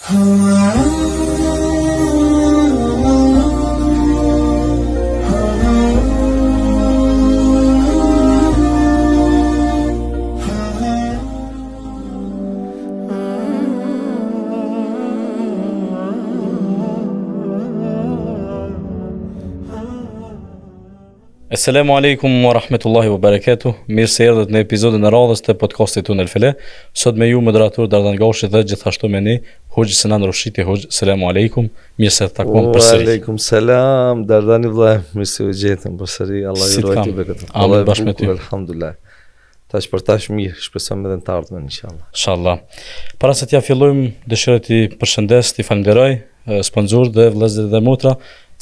Assalamu alaikum wa rahmetullahi wa barakatuh. Mirë se erdhët në episodin e radhës të podcastit tonë El Fele. Sot me ju moderator Dardan Gashi dhe gjithashtu me ne Hoxh Sinan Roshiti. Hoxh, selamu alaikum. Mirë se të takuam përsëri. Aleikum selam, Dardani vëllai, mirë se u gjetëm përsëri. Allah ju ruajtë bekat. Amin bashkë me ty. Alhamdulillah. Tash për tash mirë, shpresojmë edhe në të ardhmen inshallah. Inshallah. Para se t'ja fillojmë, dëshiroj t'i përshëndes, t'i falenderoj sponsorët dhe vëllezërit dhe motra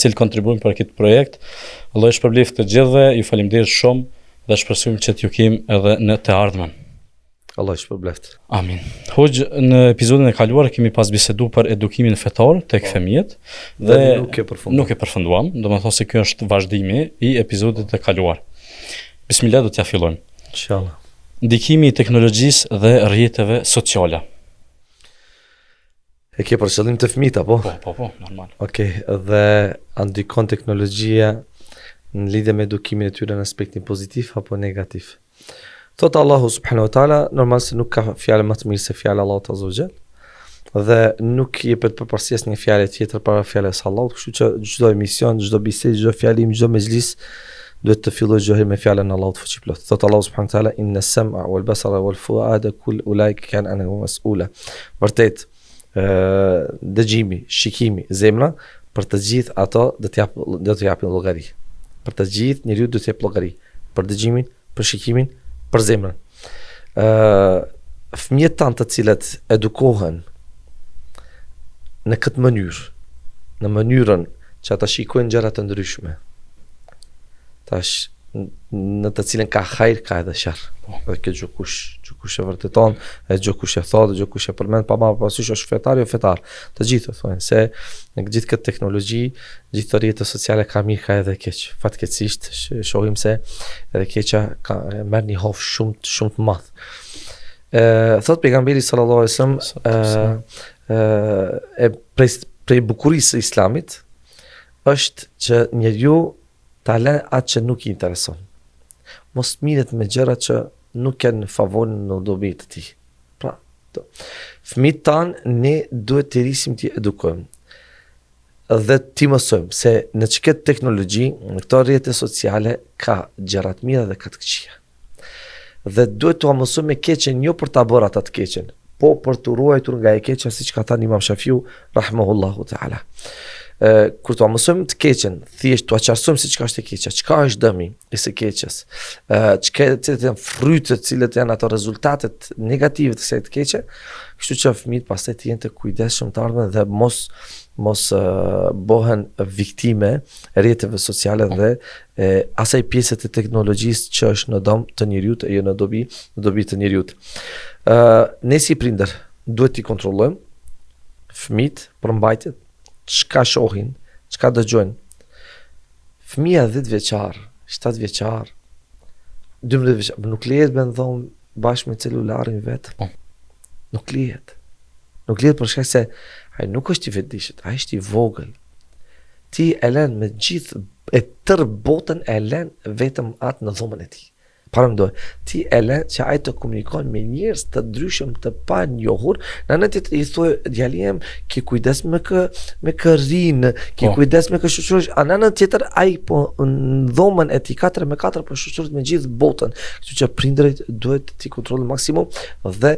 cilë kontribuojnë për këtë projekt. Allah ju shpërbleft të gjithëve, ju faleminderit shumë dhe shpresojmë që t'ju kem edhe në të ardhmen. Allah ju shpërbleft. Amin. Hoxh, në episodin e kaluar kemi pas bisedu për edukimin fetar tek fëmijët dhe nuk e përfunduam, domethënë se ky është vazhdimi i episodit të kaluar. Bismillah, do t'ja fillojmë. Inshallah. Ndikimi i teknologjisë dhe rrjeteve sociale. E ke për qëllim të fëmijët apo? Po, normal. Okej, dhe a ndikon teknologjia në lidhje me edukimin e tyre në aspektin pozitiv apo negativ? Thot Allahu subhanahu wa taala, normal se nuk ka fjalë më të mirë se fjala Allahut azza wa jall, dhe nuk jepet përparësi një fjale tjetër para fjalës së Allahut, kështu që çdo emision, çdo bisedë, çdo fjalim, çdo mezhlis duhet të fillojë çdo herë me fjalën e Allahut fuqiplot. Thot Allahu subhanahu wa taala, inna as-sam'a wal basara wal fuada kull ulaika kana anhu mas'ula. Vërtet, dëgjimi, shikimi, zemra, për të gjithë ato do të japin llogari. Për të gjithë njeriu do të jap llogari, për dëgjimin, për shikimin, për zemrën. Fëmijët tanë të cilët edukohen në këtë mënyrë, në mënyrën që ata shikojnë gjëra të ndryshme, tash në të cilën ka hajër, ka edhe sharr. Dhe kjo gjokush e vërteton, e gjokush e thot, gjokush e përmend, pa marrë parasysh është fetar jo fetar. Të gjithë thonë se në gjithë këtë teknologji, gjithë rrjetet sociale ka mirë, ka edhe keq. Fatkeqësisht shohim se edhe keqja ka merr një hof shumë të madh. Thot pejgamberi sallallahu alajhi wasallam, prej bukurisë së Islamit është që njeriu ta lë atë që nuk i intereson. Mos mirët me gjëra që nuk kanë favorin në dobi të tij. Pra, fëmijët tanë ne duhet të rrisim të edukojmë dhe të mësojmë se në çket teknologji, në këto rrjete sociale ka gjëra të mira dhe ka të këqija. Dhe duhet të mësojmë me keqen jo për ta bërë ata të keqen, po për të ruajtur nga e keqja, siç ka thënë Imam Shafiu rahimahullahu taala. Kur të mësojmë të keqen, thjesht të qartësojmë se çka është e keqja, çka është dëmi i së keqes, cilat janë frytet, cilat janë ato rezultatet negative të kësaj të keqe, kështu që fëmijët pastaj të jenë të kujdesshëm të ardhmen dhe mos bëhen viktime e rrjeteve sociale dhe asaj pjese të teknologjisë që është në dëm të njeriu, jo në dobi të njeriu. Ne si prindër duhet t'i kontrollojmë fëmijët për mbajtjet, çka shohin, çka dëgjojnë. Fëmia 10 vjeçar, 7 vjeçar, 12 vjeçar, nuk lehet me ndodh bashkë me celularin vet. Nuk lehet. Nuk lehet për shkak se ai nuk është i vetëdijshëm, ai është i vogël. Ti e lën me gjithë e tërë botën, e lën vetëm atë në dhomën e tij. Paramendoj, ti e lën që ai të komunikon me njerëz të ndryshëm, të panjohur, në anë tjetër i thoj djaliem, ki kujdes me kë rinë, ki kujdes me kë shoqërosh, në anë tjetër ai po në dhomën e tij 4x4 po shoqërohet me gjithë botën. Kështu që prindërit duhet t'i kontrollojnë maksimum dhe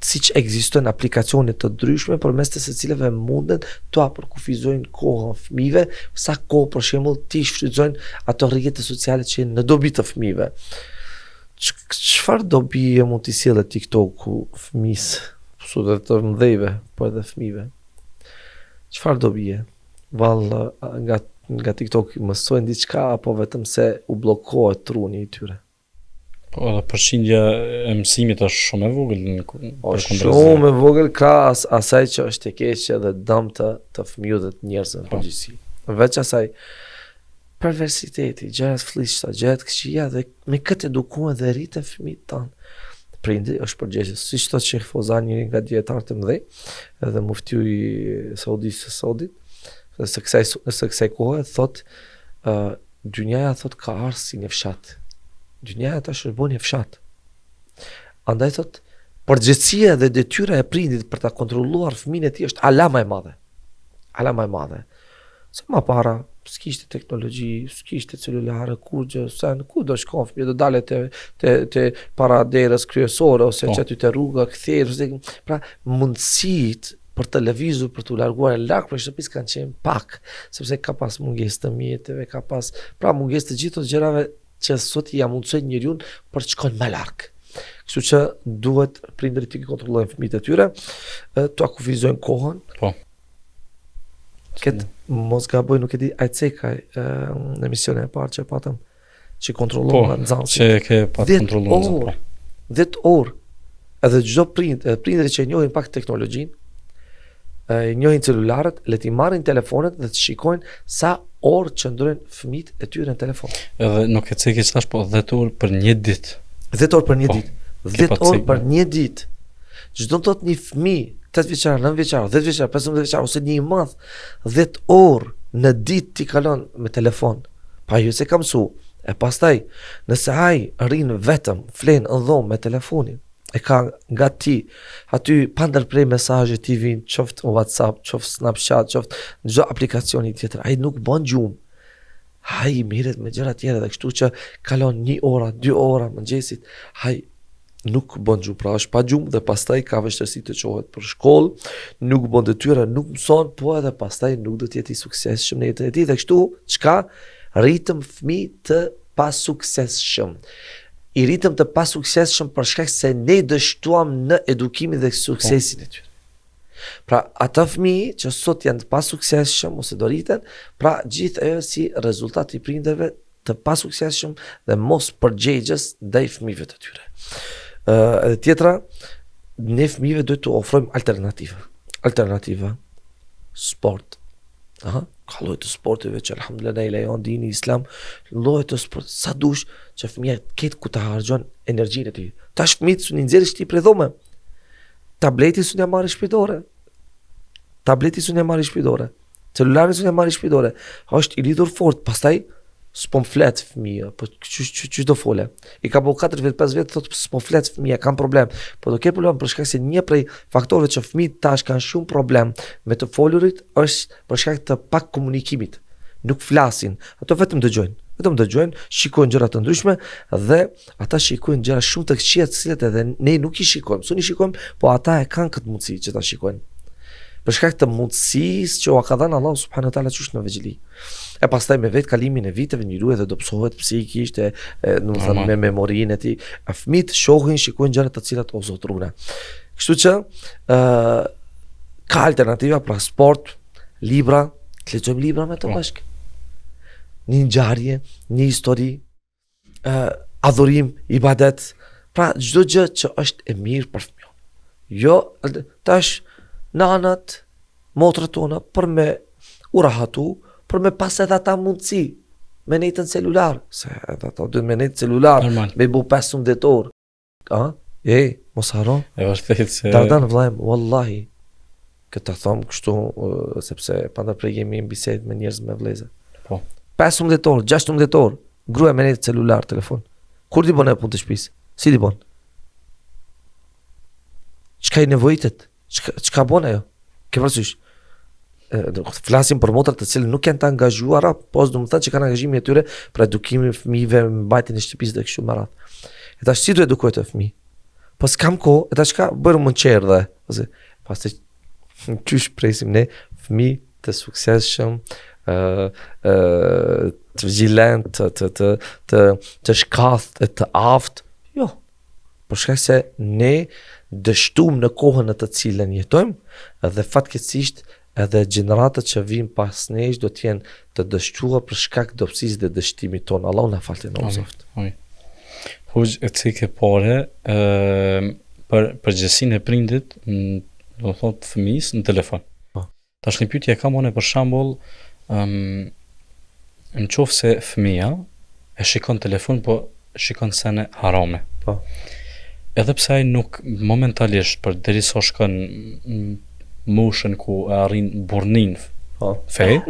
siç ekzistojnë aplikacione të ndryshme përmes të secilave mundet t'u përkufizojnë kohën fëmijëve, sa kohë për shembull ti shfrytëzojnë ato rrjete sociale që janë në dobi të fëmijëve. Çfarë dobi mund t'i sjellë TikToku fëmijës, dhe të mëdhejve, po edhe fëmijëve? Çfarë dobi? Vallë nga TikTok mësojnë diçka apo vetëm se u bllokohet truni i tyre? Po edhe përqindja e mësimit është shumë e vogël. Shumë e vogël krahas asaj që është e keqe dhe dëm të fëmijëve dhe të njerëzve në përgjithësi. Veç asaj perversiteti, gjërat fllishta, gjërat këqija dhe me këtë edukohen dhe rriten fëmijët tanë. prindi është përgjegjës. Siç thotë Sheikh Fozan, njëri nga dietarët e mëdhej, edhe muftiu i Saudisë së Saudit, së kësaj kohe thotë dynjaja thotë ka ardhur si një fshat. Dynjaja tash është bën një fshat. Andaj thotë përgjegjësia dhe detyra e prindit për ta kontrolluar fëmijën e tij është ala më e madhe. Ala më e madhe. Se ma para, s'kishte teknologji, s'kishte celulare, kur gjë, ku do shkon fëmijë, do dalet te para derës kryesore, ose që aty te rruga, kthej, pra mundësit për të lëvizur, për të larguar larg prej shtëpisë kanë qenë pak, sepse ka pas mungesë të mjeteve, ka pas, pra mungesë të gjithë ato gjërave që sot ja mundsojnë njeriu për të shkon më larg. Kështu që duhet prindërit të kontrollojnë fëmijët e tyre, të akufizojnë kohën. Këtë mos gaboj, nuk e di Ajceka në emisionin e parë që patëm që kontrollohen nxënësit. Që ke pat kontrolluar 10 orë. Edhe çdo prindërit që njohin pak teknologjinë, njohin celularët, le t'i marrin telefonet dhe të shikojnë sa orë qëndrojnë fëmijët e tyre në telefon. Edhe nuk e ceki thash, po 10 orë për një ditë. 10 orë për një ditë. 10 orë për një ditë. Çdo të thotë një fëmijë 8 vjeçar, 9 vjeçar, 10 vjeçar, 15 vjeçar, ose një i madh, 10 orë në ditë ti kalon me telefon. Pa ju se ka mësu. E pastaj, nëse ai rrin vetëm, flen në dhomë me telefonin, e ka nga ti, aty pa ndërprej mesazhe ti vijnë, qoftë WhatsApp, qoftë Snapchat, qoftë çdo aplikacioni tjetër, ai nuk bën gjumë. Ai mirret me gjëra tjera dhe kështu që kalon 1 orë, 2 orë mëngjesit, ai nuk bën gjumë, pra është pa gjumë dhe pastaj ka vështirësi të qohet për shkollë, nuk bën detyra, nuk mëson, po edhe pastaj nuk do të jetë i suksesshëm në jetën e tij dhe kështu çka rritëm fëmijë të pasuksesshëm. I rritëm të pasuksesshëm për shkak se ne dështuam në edukimin dhe suksesin e tyre. Pra ata fëmijë që sot janë të pasuksesshëm ose do rriten, pra gjithë ajo si rezultat i prindërve të pasuksesshëm dhe mos përgjegjës ndaj fëmijëve të tyre. Edhe tjetra, ne fëmijëve duhet të ofrojmë alternativa, sport. Ka lloje të sporteve që alhamdulillah na i lejon dini islam, lloje të sport, sa dush që fëmia ketë ku ta harxhon energjinë e tij. Tash fëmijët sunë nxjerrë shtëpi prej dhomë. Tableti sunë marrë shpitore. Celulari sunë marrë shpitore. Është i lidhur fort, pastaj s'po flet fëmia, po çu do fole. I ka bëu 4 vjet, 5 vjet thotë s'po flet fëmia, kanë problem. Po do ke problem për shkak se një prej faktorëve që fëmijët tash kanë shumë problem me të folurit është për shkak të pak komunikimit. Nuk flasin, ato vetëm dëgjojnë, shikojnë gjëra të ndryshme dhe ata shikojnë gjëra shumë të këqija të cilat edhe ne nuk i shikojmë. S'u shikojmë, po ata e kanë këtë mundësi që ta shikojnë. Për shkak të mundësisë që u ka dhënë Allahu subhanahu wa taala çush në veçli. E pastaj me vetë kalimin e viteve njeriu edhe do psohet psikisht, domethënë me memorinë e tij. Fëmijët shohin, shikojnë gjëra të cilat o zotruna. Kështu që ka alternativa pra sport, libra, të lexojmë libra me të bashkë. Një ngjarje, një histori, adhurim, ibadet, pra çdo gjë që është e mirë për fëmijën. Jo tash nanat, motrat tona, për me u rahatu, për me pas edhe ata mundësi, me nejtën celular, se edhe ata dhënë me nejtë celular, me bu 15 orë. Mos haron. E vërtet se... Dardan vllajm, wallahi, këtë thom kështu, sepse pandërprej jemi në bisedë me njerëz me vëllezër. Po. 15 orë, 16 orë, gruaja me nejtë celular, telefon. Kur ti bën e punë të shtëpisë? Si ti bën? Çka i nevojitet? Çka bën ajo? Ke parasysh? Flasim për motrat të cilët nuk janë të angazhuara, po do të thotë që kanë angazhimin e tyre për edukimin e fëmijëve, mbajtjen e shtëpisë dhe kështu me radhë. E tash si do edukojë të fëmijë? Po s'kam kohë, e tash ka bërë më qerdhe, ose pastaj çysh presim ne fëmijë të suksesshëm, të vigjilent, të shkathtë, të aftë. Jo. Për shkak se ne dështuam në kohën në të cilën jetojmë dhe fatkeqësisht edhe gjeneratat që vijnë pas nesh do të jenë të dështuar për shkak të dobësisë dhe dështimit ton. Allahu na falë në zoft. Huj e cike pore për përgjegjësinë e prindit, do të thotë fëmijës në telefon. Tash një pyetje kam unë për shembull, në qoftë se fëmia e shikon telefon, po shikon sene harame. Po. edhe pse ai nuk momentalisht për derisa shkon moshën ku e arrin burrnin Po. fe,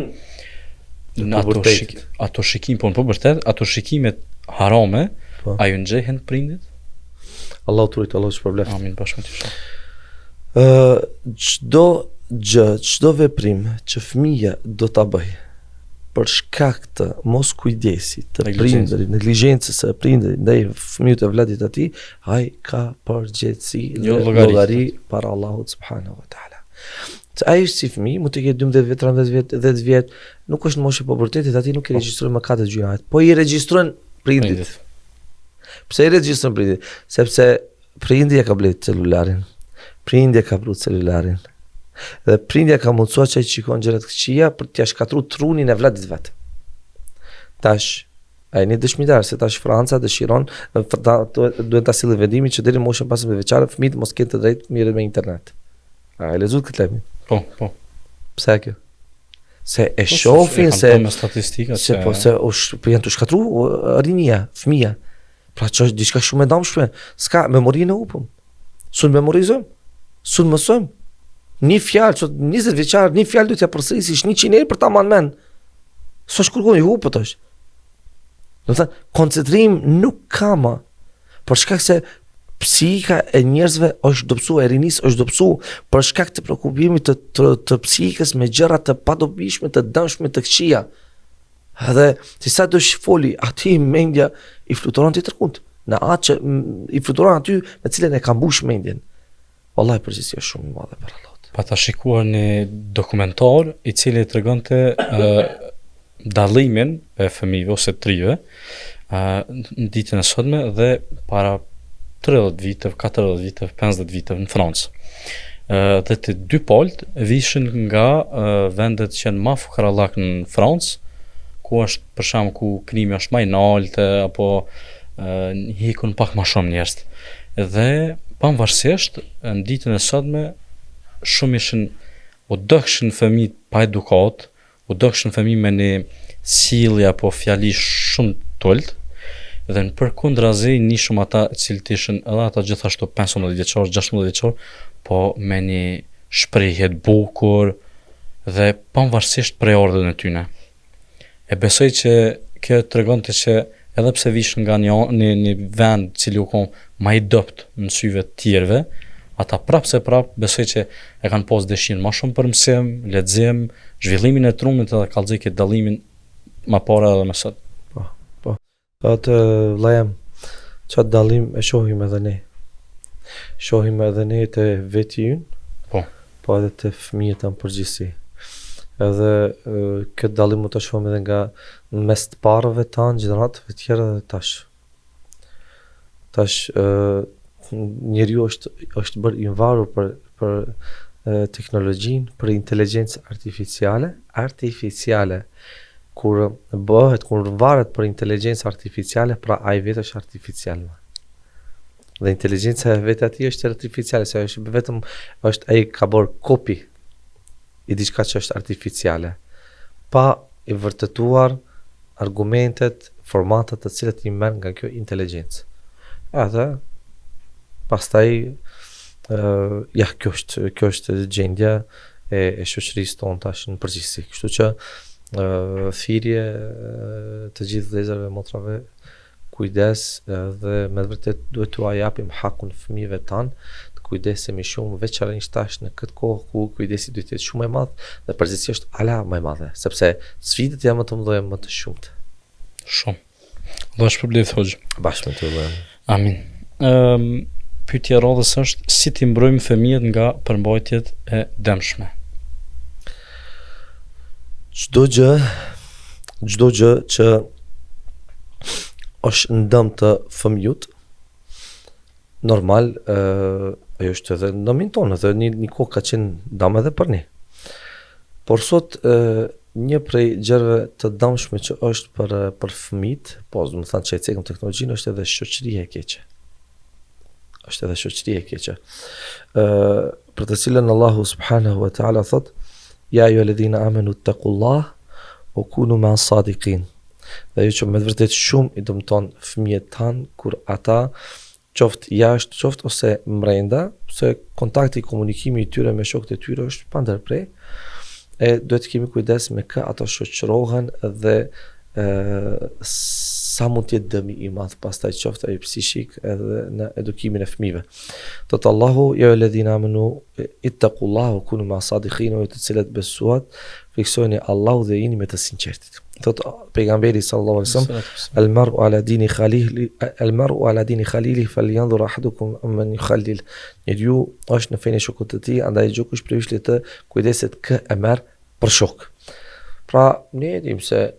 Në pubertet. ato shikimet harame, Po. a ju nxehen prindit? Allahu të rrit, Allahu shpërbleft. Amin, bashkë me ty shoh. Çdo gjë, çdo veprim që fëmia do ta bëj për shkak të mos kujdesit të Neglizhencës. prindërit, neglizhencës së prindërit ndaj fëmijët e vladit të tij, ai ka përgjegjësi Jo, dhe llogari. llogari para Allahut subhanahu wa taala. Se ai është si fëmijë, mund të ketë 12 vjet, 13 vjet, 10 vjet, nuk është në moshë e pubertetit, aty nuk i regjistrojnë mëkatet gjunat, po i regjistrojnë prindit. Pse i regjistron prindit? Sepse prindi ja ka blet celularin. Prindi ja ka blut celularin. Dhe prindja ka mundësua që ai shikon gjërat këqija për t'ia shkatruar trunin e vladit vet. Tash ai një dëshmitar se tash Franca dëshiron duhet ta sillë vendimin që deri në moshën 15 vjeçare fëmijët mos kenë të drejtë mirë me internet. A e lexuat këtë lajm? Po. Pse kjo? Se e Po, shohin e se kam me statistika se po se po janë të shkatruar rinia, fëmia. Pra që është diçka shumë e dëmshme. S'ka memorinë e hupëm. Sun memorizojmë. Sun mësojmë. Një fjalë, që 20 vjeçar, një fjalë duhet t'ja përsërisësh 100 herë për ta marrë mend. S'është kërkon i hupët është. Do të thënë, koncentrim nuk ka më. Për shkak se psihika e njerëzve është dobësu, e rinis është dobësu për shkak të shqetësimit të psikës me gjëra të padobishme, të dëmshme, të këqija. Edhe ti sa do shfoli, aty mendja i fluturon të tërkund. Në atë që i fluturon aty me cilën e ka mbush mendjen. Wallahi përgjithësia është shumë e madhe për Allah. Pa ta shikuar një dokumentar i cili tregonte dallimin e fëmijëve ose të rive në ditën e sotme dhe para 30 viteve, 40 viteve, 50 viteve në Francë. Dhe të dy palët vishin nga vendet që janë ma fukarallak në Francë, ku është për shembull ku knimi është më i lartë apo hikun pak më shumë njerëz. Dhe pavarësisht në ditën e sotme shumë ishin u dëkshin fëmijë pa edukat, u dëkshin fëmijë me një sjellje apo fjali shumë tult, dhe në përkundrazi nishëm ata cilët ishin edhe ata gjithashtu 15 vjeçor, 16 vjeçor, po me një shprehje të bukur dhe pavarësisht prej ordhën e tyre. E besoj që kjo tregonte që edhe pse vishin nga një vend cili u kon më i dopt në syve të tjerëve, ata prap besoj që e kanë pas dëshirën më shumë për mësim, lexim, zhvillimin e trunit edhe kallëzoj këtë dallimin më para edhe më sot. Po. Atë vllajem, çat dallim e shohim edhe ne. Shohim edhe ne të veti ynë, po edhe të fëmijët në përgjithësi. Edhe këtë dallim mund të shohim edhe nga mes të parëve tanë, gjeneratëve tjera dhe tash. Tash njeriu është bërë i varur për teknologjinë, për inteligjencë artificiale. Kur varet për inteligjencë artificiale, pra ai vetë është artificial. Dhe inteligjenca e vetë atij është artificiale, se është ai ka bërë kopi i diçka që është artificiale, pa i vërtetuar argumentet, formatet të cilat i merr nga kjo inteligjencë. Edhe pastaj kjo është gjendja e shoqërisë tonë tash në përgjithësi. Kështu që thirrje të gjithë vëllezërve, motrave, kujdes dhe me vërtet duhet t'u japim hakun fëmijëve tan, të kujdesemi shumë, veçanërisht tash në këtë kohë ku kujdesi duhet të jetë shumë i madh dhe përgjithësisht është ala më e madhe, sepse sfidat janë më të mëdha, më të shumta. Shumë. Allah shpërblet hoxh. Bashkë me ty. Amin. Pyetja e radhës është si ti mbrojmë fëmijët nga përmbajtjet e dëmshme? Çdo gjë që është ndëm të fëmijut, normal, ajo është edhe ndëmin tonë, edhe një kohë ka qenë dëm edhe për ne. Por sot, një prej gjërave të dëmshme që është për fëmijët, po do të thënë që e cekëm teknologjinë, është edhe shoqëria e keqe. Për të cilën Allahu subhanahu wa ta'ala thot, ja ju alladhina amanu ittaqullah wa kunu ma'as sadiqin. Dhe ju që me të vërtet shumë i dëmton fëmijët tanë kur ata qoftë jashtë, qoftë ose mbrenda, se kontakti, komunikimi I tyre me shokët e tyre është pa ndërprej, e duhet të kemi kujdes me kë ato shoqërohen dhe sa mund të jetë dëmi I madh pastaj qoftë ai psiqik edhe në edukimin e fëmijëve. Thotë Allahu, ja alladhina amanu ittaqullaha wa kunu ma'a sadiqin, o të cilët besuat, fiksojeni Allahu dhe jini me të sinqertit. Thotë pejgamberi sallallahu alaihi wasallam, al-mar'u ala dini khalili falyanzur ahadukum amman yukhallil. Njeriu është në fenë e shokut të tij, andaj gjukush privishli të kujdeset kë e merr për shok. Pra ne dim se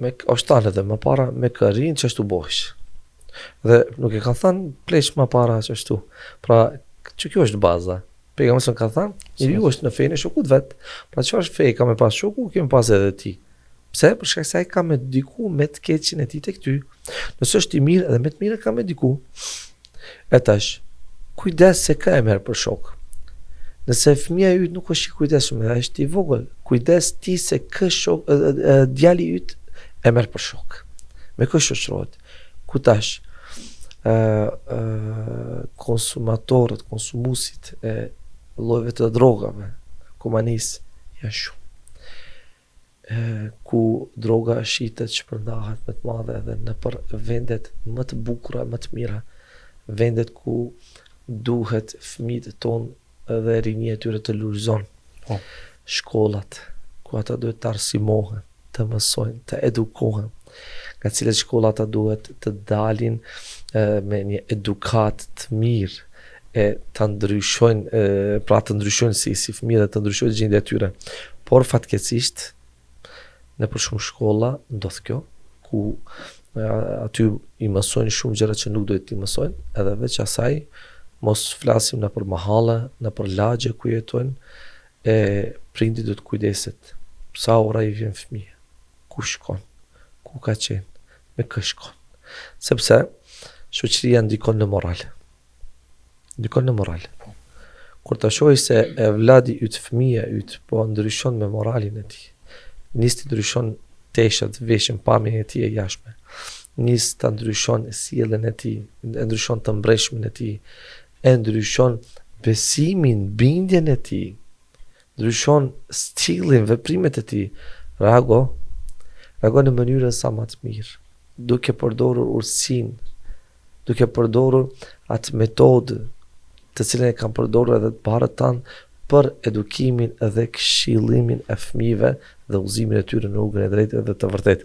me është tanë edhe më para me kërin që ashtu bohesh. Dhe nuk e kanë thënë pleq më para që ashtu. Pra që kjo është baza. Pejgamberi ka thënë, njeriu është në fenë e shokut vet. Pra çfarë është feja ka me pas shoku, kemi pas edhe ti. Pse? Për shkak se ai ka me diku me të keqin e tij tek ty. Nëse është I mirë edhe me të mirë ka me diku. E tash, kujdes se ka e merr për shok. Nëse fëmia yt nuk është I kujdesshëm, ai është I vogël, kujdes ti se kë shok djali yt e merr për shok. Me kë shoqërohet? Ku tash konsumatorët, konsumuesit e llojeve të drogave, kumanis janë shumë. Ku droga shitet shpërndahet më të madhe edhe në për vendet më të bukura, më të mira, vendet ku duhet fëmijët tonë dhe rinia e tyre të lurizon. Shkollat, ku ata duhet të arsimohen, të mësojnë, të edukohen, nga cilat shkolla ata duhet të dalin me një edukat të mirë, e të ndryshojnë, pra të ndryshojnë si fëmijë dhe të ndryshojnë gjendja e tyre. Por fatkeqësisht në për shumë shkolla ndodh kjo, ku aty I mësojnë shumë gjëra që nuk duhet I mësojnë, edhe veç asaj mos flasim në për mahalla, në për lagje ku jetojnë, e prindi do të kujdeset. Sa ora I vjen fëmija, ku shkon, ku ka qenë, me kë shkon. Sepse shoqëria ndikon në moral. Ndikon në moral. Kur të shohë se e vladi yt, fëmija yt, po ndryshon me moralin e tij, nis të ndryshon teshat, veshën, pamjen e tij e jashtme, nis të ndryshon sjelljen e tij, e ndryshon të mbreshmën e tij, e ndryshon besimin, bindjen e tij, ndryshon stilin, veprimet e tij, reago në mënyrën sa më të mirë, duke përdorur urtësinë, duke përdorur atë metodë të cilën e kanë përdorur edhe të parët tanë për edukimin dhe këshillimin e fëmijëve dhe udhëzimin e tyre në rrugën e drejtë dhe të vërtetë.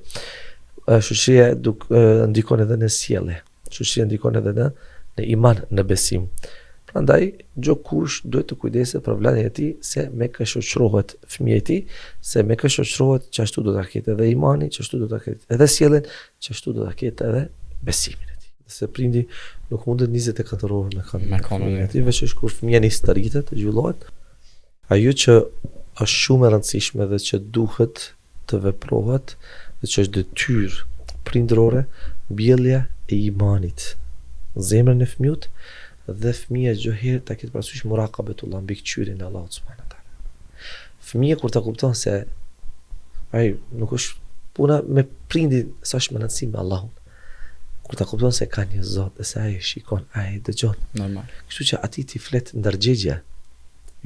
Shoqëria ndikon edhe në sjellje. Shoqëria ndikon edhe në iman, në besim. Prandaj çdo kush duhet të kujdeset për vllajën e tij se me kë shoqërohet fëmia I tij, se me kë shoqërohet që ashtu do ta ketë edhe imani, që ashtu do ta ketë edhe sjelljen, që ashtu do ta ketë edhe besimin e tij. Se prindi nuk mundet 24 orë me kanun e tij, veç kur fëmia nis të rritet, të zhvillohet. Ajo që është shumë e rëndësishme dhe që duhet të veprohet dhe që është detyrë prindërore, mbjellja e imanit në zemrën e fëmijës dhe fëmia çdo herë ta ketë parasysh muraqabetullah, mbikëqyrjen e Allahut subhanahu wa taala. Fëmia kur ta kupton se ai nuk është puna me prindin, sa është më rëndësi me Allahun. Kur ta kupton se ka një Zot dhe se ai shikon, ai dëgjon. Normal. Kështu që atij ti flet ndërgjegje.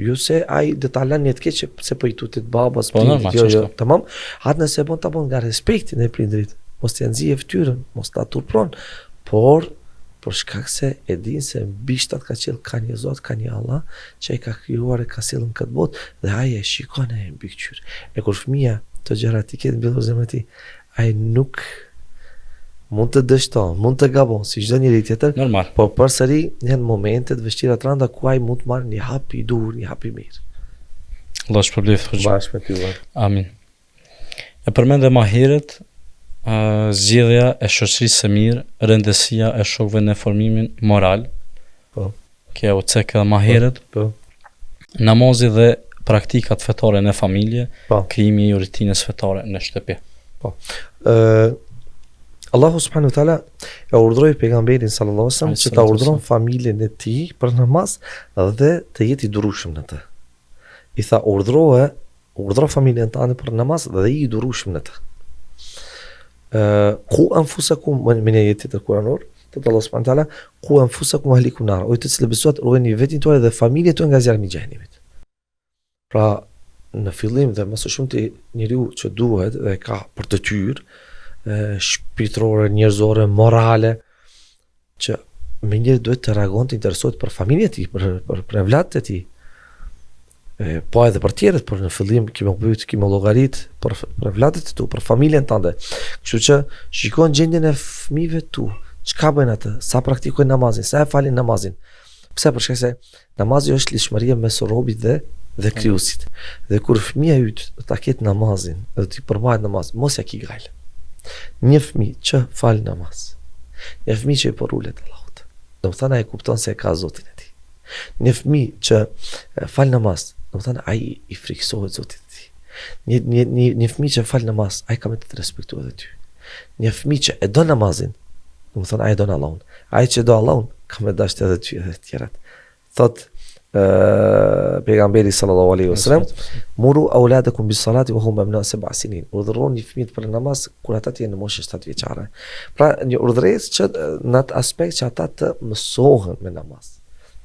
Jo se ai do ta lënë të keq se po I tutet babas, prindit, jo, tamam. Atë nëse bon ta bon nga respekti ndaj prindrit, mos t'i nxjie fytyrën, mos ta turpron, por për shkak se e din se mbi shtat ka qell ka një Zot, ka një Allah që ai ka krijuar e ka sjellën këtë botë dhe ai e shikon e mbikëqyr. E kur fëmia të gjëra ti ketë mbyllur zemrën e tij, ai nuk mund të dështon, mund të gabon si çdo njeri tjetër. Normal. Po përsëri janë momente të vështira të rënda ku ai mund të marrë një hap I dur, një hap I mirë. Allah shpërblyef. Bashkë me ty. Amin. E përmendë më herët zgjidhja e shoqërisë së mirë, rëndësia e shokëve në formimin moral. Po. Kjo u cek edhe më herët. Po. Namazi dhe praktikat fetare në familje, Po. krijimi I rutinës fetare në shtëpi. Po. Allahu subhanahu wa taala e urdhroi pejgamberin sallallahu alaihi wasallam që ta urdhëron familjen e tij për namaz dhe të jetë I durueshëm në të. I tha urdhro familjen tënde për namaz dhe I durueshëm në të. Ku anfusakum min ayati al-Quran, Të Allah subhanahu wa taala, ku anfusakum wa ahlikum nar. O të cilët besuat, ruajini vetin tuaj dhe familjen tuaj nga zjarmi i xhenemit. Pra, në fillim dhe më së shumti njeriu që duhet dhe ka për detyrë shpirtërore, njerëzore, morale, që me njëri duhet të reagon të interesohet për familjen e tij, për evlatët e tij. Po edhe për tjerët, por në fillim kemi bëjt, kemi llogarit për evlatët e tu, për familjen tënde. Kështu që shikon gjendjen e fëmijëve tu, çka bëjnë atë, sa praktikojnë namazin, sa e falin namazin. Pse? Për shkak se namazi është lidhshmëria mes robit dhe krijuesit. Dhe kur fëmia yt ta ketë namazin, dhe ti përmbahet namaz, mos ja ki gajl. Një fëmijë që fal namaz, një fëmijë që i porulet Allahut, do të thënë ai kupton se ka Zotin e tij. Një fëmijë që fal namaz, do të thënë ai i friksohet Zotit të tij. Një fëmijë që fal namaz, ai ka me të respektuar edhe ty. Një fëmijë që e do namazin, do të thënë ai e don Allahun. Ai që do Allahun, ka me dashur edhe ty edhe të tjerat. Thot pejgamberi sallallahu alaihi wasallam, muru auladakum bis salati wa hum abna 7 sinin. Urdhëroni fëmijët për namaz kur ata janë në moshë 7 vjeçare. Pra një urdhëresë që në atë aspekt që ata të mësohen me namaz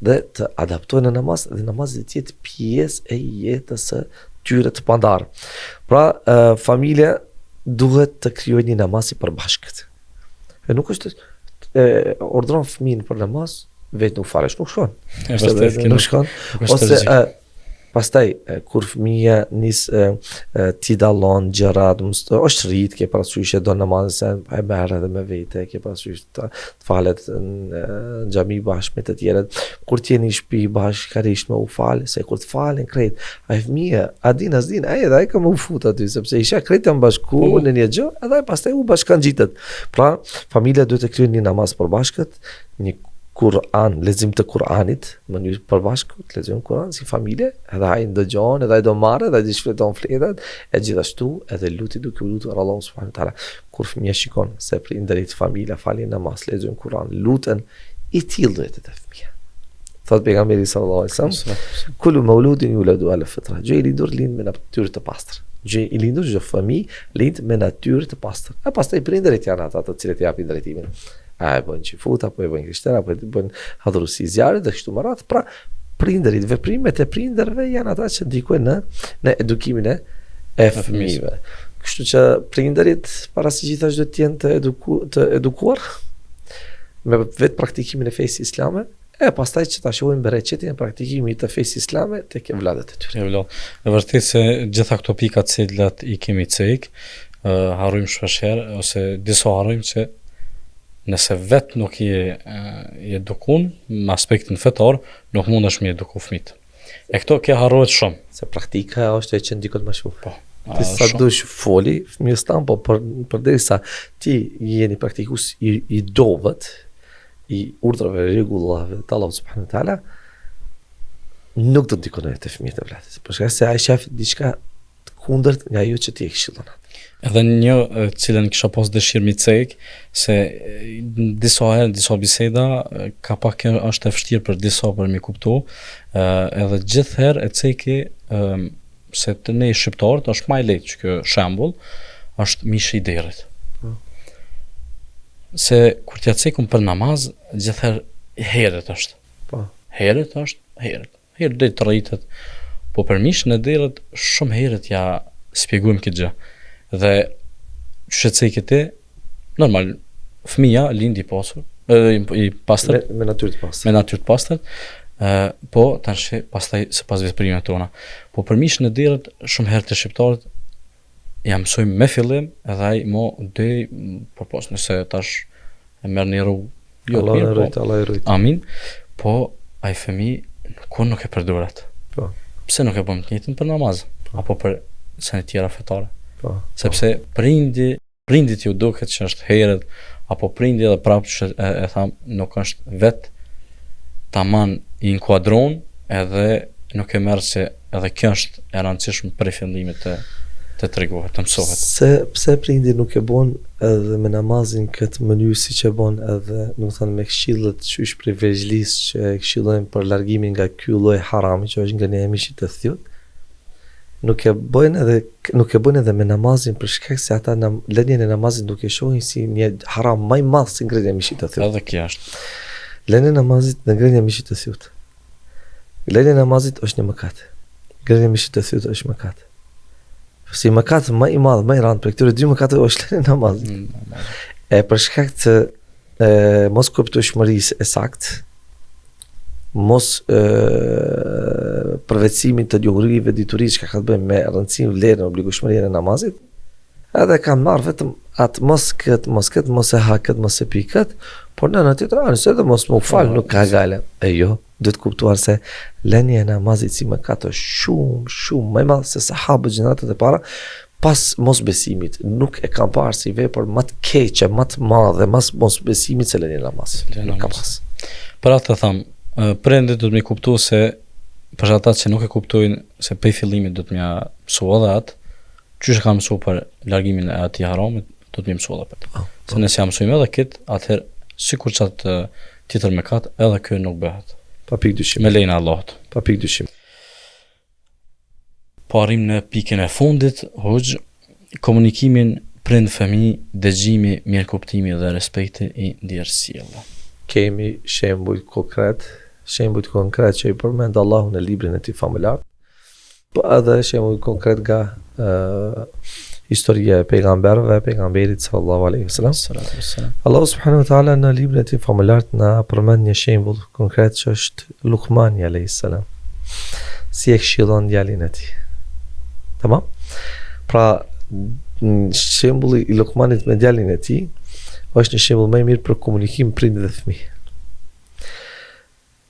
dhe të adaptojnë në namaz dhe namazi të jetë pjesë e jetës së tyre të pandar. Pra familja duhet të krijojë një namaz i përbashkët. E nuk është urdhëron fëmin për namaz, vetë nuk falesh, nuk shkon. Nuk shkon. Ose pastaj kur fëmia nis ti dallon gjërat, është rrit, ke parasysh e do namazin se e merr edhe me vete, ke parasysh të falet në xhami bashkë me të tjerët. Kur ti jeni në shtëpi bashkërisht me u fal, se kur të falen krejt, ai fëmia a din as din, ai edhe ai ka më u fut aty sepse isha krejt janë bashku në një gjë, edhe pastaj u bashkangjitet. Pra, familja duhet të krijojë një namaz përbashkët, një Kur'an, lexim të Kur'anit, në mënyrë përbashkët, lexojmë Kur'an si familje, edhe ai ndëgjon, edhe ai do marrë, edhe ai shfleton fletat, e gjithashtu edhe luti duke u lutur Allahu subhanahu wa taala. Kur fëmia shikon se prindërit, familja falin namaz, lexojnë Kur'an, luten, i tillë duhet të fëmia. Thot pejgamberi sallallahu alaihi wasallam, kullu mauludin yuladu ala fitra. Gjë i lindur lind me natyrë të pastër. Gjë i lindur çdo fëmijë lind me natyrë të pastër. E pastaj prindërit janë ata të cilët i japin drejtimin. A e bën qifut, apo e bën krishterë, apo e bën hadhrusi zjarrit dhe kështu me radhë. Pra, prindërit, veprimet e prindërve janë ata që ndikojnë në edukimin e fëmijëve. Kështu që prindërit para së gjithashtu duhet të jenë të edukuar me vetë praktikimin e fesë islame, e pastaj që ta shohin bereqetin e praktikimit të fesë islame tek vëllezërit e tyre. E vërtet se gjitha këto pika të cilat i kemi cek, harrojmë shpeshherë ose disa harrojmë që nëse vetë nuk je edukun me aspektin fetar, nuk mundesh me eduku fëmijët. E këto ke harrohet shumë. Se praktika është e që ndikon më shumë. Po. Ti sa dush foli, fëmijës tan, po përderisa ti jeni praktikues i dobët, i urdhrave, rregullave të Allahut subhanahu wa taala, nuk do të ndikon te fëmijët e vllatit. Për shkak se ai shef diçka të kundërt nga ajo që ti e këshillon. Edhe një cilën kisha pas dëshirë mi cek, se disa herë, disa biseda, ka pak është e vështirë për disa për mi kuptu, edhe gjithë herë e ceki se të ne shqiptarët është ma i lehtë që kjo shembull, është mishi i derrit. Se kur t'ja cekum për namaz, gjithë herë heret është. Heret është, heret dhe të rritet. Po për mishën e derrit, shumë heret ja spjegujmë këtë gjë. Dhe që cekë ti, normal, fëmija lind i pasur, i pastër, me natyrë të pastër. Me natyrë të pastër, po tash pastaj sipas veprimeve tona. Po për mishën e derrit, shumë herë të shqiptarët ja mësojmë me fillim, edhe ai mo deri përpos nëse tash e merr një rrugë jo mirë, Allah e rrit. Amin. Po ai fëmijë kur nuk e përdoret. Po. Pse nuk e bën të njëjtën për namaz, apo për sene tjera fetare? Sepse prindit ju duket që është heret, apo prindi edhe prapë që e tham nuk është vetë taman i inkuadron, edhe nuk e merr se edhe kjo është e rëndësishme për fillimit të treguar, të mësohet. Pse prindi nuk e bën edhe me namazin këtë mënyrë siç e bën edhe, do të thënë me këshillet qysh prej veçlisë që e këshillojnë për largimin nga ky lloj harami që është ngrënia e mishit të thjut. nuk e bëjnë edhe me namazin për shkak se ata lënien e namazit nuk e shohin si një haram më i madh se ngrënia e mishit të thjut. Edhe kjo është. Lënia e namazit dhe ngrënia e mishit të thjut. Lënia e namazit është një mëkat. Ngrënia e mishit të thjut është mëkat. Si mëkat më i madh, më i rënd për këtyre dy mëkate është lënia e namazit. E për shkak të mos kuptueshmërisë e saktë, mos përvetësimit të njohurive diturisë që ka të bëjmë me rëndësinë, vlerën, obligueshmërinë e namazit, edhe kanë marrë vetëm atë mos e ha kët, mos e pi kët, por në tjetër anë, se edhe mos më fal, nuk ka gale. E jo, duhet kuptuar se lënia e namazit si mëkat është shumë më e madh se sahabët gjeneratët e para, pas mosbesimit, nuk e kam parë si vepër më të keqe, më të madhe, mas mosbesimit se lënia e namazit. Nuk ka pas. Për atë të thamë, prindit do të më kuptuo se për ata që nuk e kuptojnë se prej fillimit do të më mësua edhe atë, çysh e kanë mësuar për largimin e atij haramit, do të më mësua edhe për. Se nëse jam mësojmë edhe kët, atëherë sikur çat tjetër mëkat, edhe ky nuk bëhet. Pa pikë dyshim. Me lejen e Allahut. Pa pikë dyshim. Po arrim në pikën e fundit, hoxh, komunikimin prind-fëmijë, dëgjimi, mirëkuptimi dhe respekti i ndjersisjellë. Kemi shembuj konkret që i përmend Allahu në librin e tij famuljar, po edhe shembuj konkret nga historia e pejgamberit sallallahu alaihi wasallam. Allahu subhanahu wa taala në librin e tij famuljar na përmend një shembull konkret që është Luqmani alayhi salam. Si e këshillon djalin e tij. Tamam? Pra shembulli i Luqmanit me djalin e tij është një shembull më i mirë për komunikim prindë dhe fëmijë.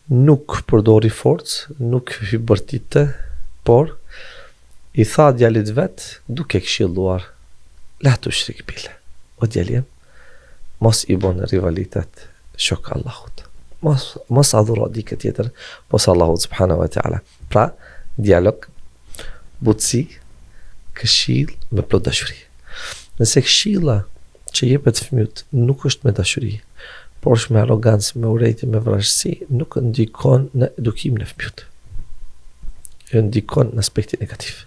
Nuk përdori forcë, nuk hybërtite, por i tha djalit vet, duke këshilluar, la tushrik billah. O djaljem, mos i bën rivalitet shok Allahut. Mos adhuro dikë tjetër, mos Allahut subhanahu wa taala. Pra, dialog, butësi, këshill me plot dashuri. Nëse këshilla që jepet fëmijët nuk është me dashuri, por është me arrogancë, me urrejtje, me vrasësi, nuk ndikon në edukimin e fëmijët. Ndikon në aspektin negativ.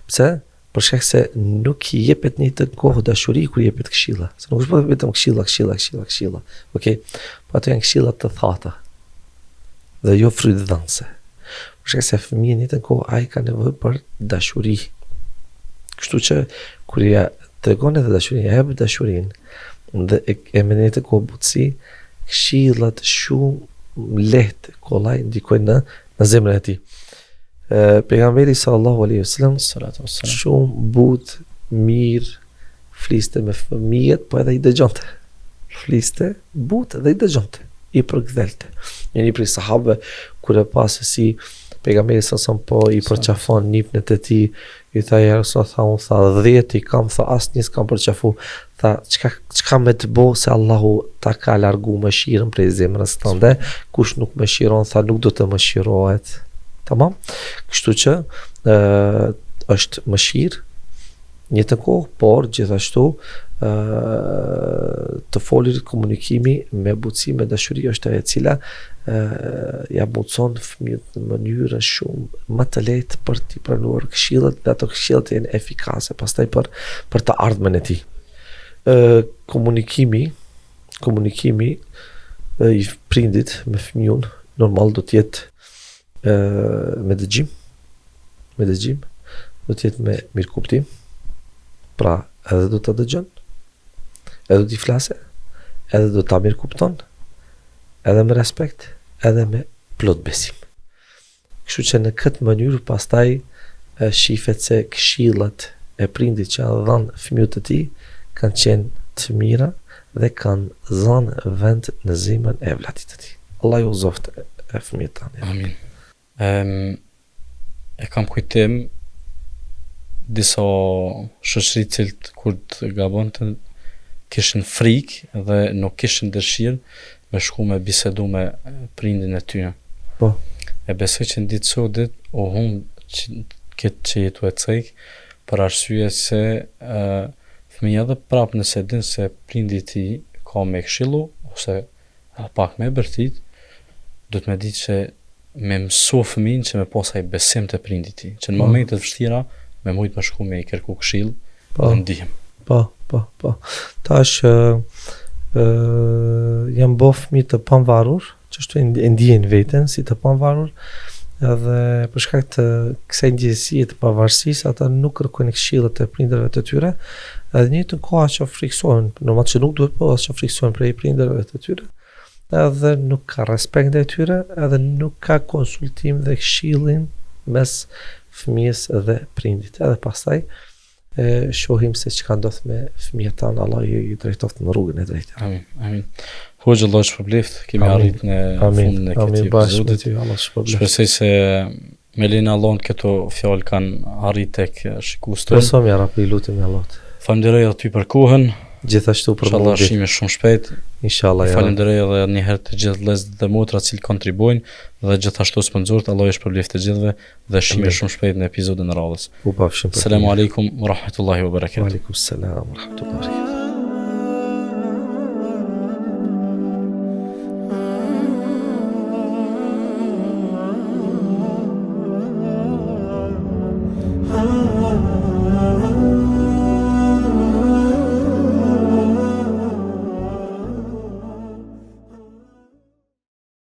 Pse? Për shkak se nuk i jepet një të kohë dashuri kur jepet këshilla. Se nuk është vetëm këshilla. Okej. Po ato janë këshilla të thata. Dhe jo frydhëdhënëse. Për shkak se fëmia një të kohë ai ka nevojë për dashuri. Kështu që kur ja tregon edhe dashurinë, ja jep dashurinë dhe e me një të kohë butësi, këshillat shumë lehtë, kollaj ndikojnë në zemrën e tij. Pejgamberi sallallahu alaihi wasallam shumë butë, mirë, fliste me fëmijët, po edhe i dëgjonte. Fliste, butë dhe i dëgjonte, i përkthelte. Një prej sahabëve kur e pa se si pejgamberi sallallahu po i përqafon nipnet e tij, i tha ja Rasulullah, tha 10 i kam, tha asnjë s'kam përqafu, tha çka me të bëj se Allahu ta ka largu mëshirën prej zemrës tënde, kush nuk mëshiron, tha nuk do të mëshirohet. Tamam? Kështu që është mëshirë një të kohë, por gjithashtu të folir komunikimi me butësi, me dashuri është ajo e cila ja mundson fëmijët në mënyrë shumë më të lehtë për t'i pranuar këshillat dhe ato këshillat janë efikase pastaj për të ardhmen e tij. Komunikimi i prindit me fëmijën normal do të jetë me dëgjim, do të jetë me mirëkuptim, pra edhe do të dëgjon, edhe do t'i flase, edhe do t'a mirëkupton, edhe me respekt, edhe me plot besim. Kështu që në këtë mënyrë pastaj shifet se këshillat e prindit që janë dhënë fëmijët e tij kanë qenë të mira dhe kanë dhënë vend në zemrën e vllatit të tij. Allah ju zoft e fëmijët tanë. Amin. E kam kujtim disa shoqëri cilët kur të gabonte kishin frikë dhe nuk kishin dëshirë me shku me bisedu me prindin e tyre. Po. E besoj që në ditë sodit u humb këtë që jetu e cejk për arsye se fëmija dhe prap nëse din se prindi ti ka me këshillu ose pak me bërtit, do të me ditë që me mësu fëmin që me pas ai besim të prindit ti, që në momentet vështira me mujt me shku me i kërku këshill dhe ndihmë. Po. Tash jam bo fëmijë të pavarur, që ashtu e ndihen veten si të pavarur, edhe për shkak të kësaj ndjesie të pavarësisë, ata nuk kërkojnë këshillet e prindërve të tyre, edhe në njëjtën kohë që friksohen, normalisht që nuk duhet, po as që friksohen prej prindërve të tyre, edhe nuk ka respekt ndaj tyre, edhe nuk ka konsultim dhe këshillin mes fëmijës dhe prindit. Edhe pastaj shohim se çka ndodh me fëmijët tanë, Allah i drejtoft në rrugën e drejtë. Amin. Hoxha, Allah shpërblift, kemi arrit në fundin e këtij episodi. Shpresoj se me lenin Allahut këto fjalë kanë arrit tek shikues tonë. Besom ja Rabbi, lutem ja Allahut. Falenderoj aty për kohën. Gjithashtu për inshallah shihemi shumë shpejt. Inshallah. Falenderoj edhe një herë të gjithë vëllezërit dhe motrat që kontribuojnë dhe gjithashtu sponsorët. Allah ju shpërbleft të gjithëve dhe shihemi shumë shpejt në episodin e radhës. U pafshim. Selamu alaikum wa rahmatullahi wa barakatuh. Wa alaikum salam wa rahmatullahi.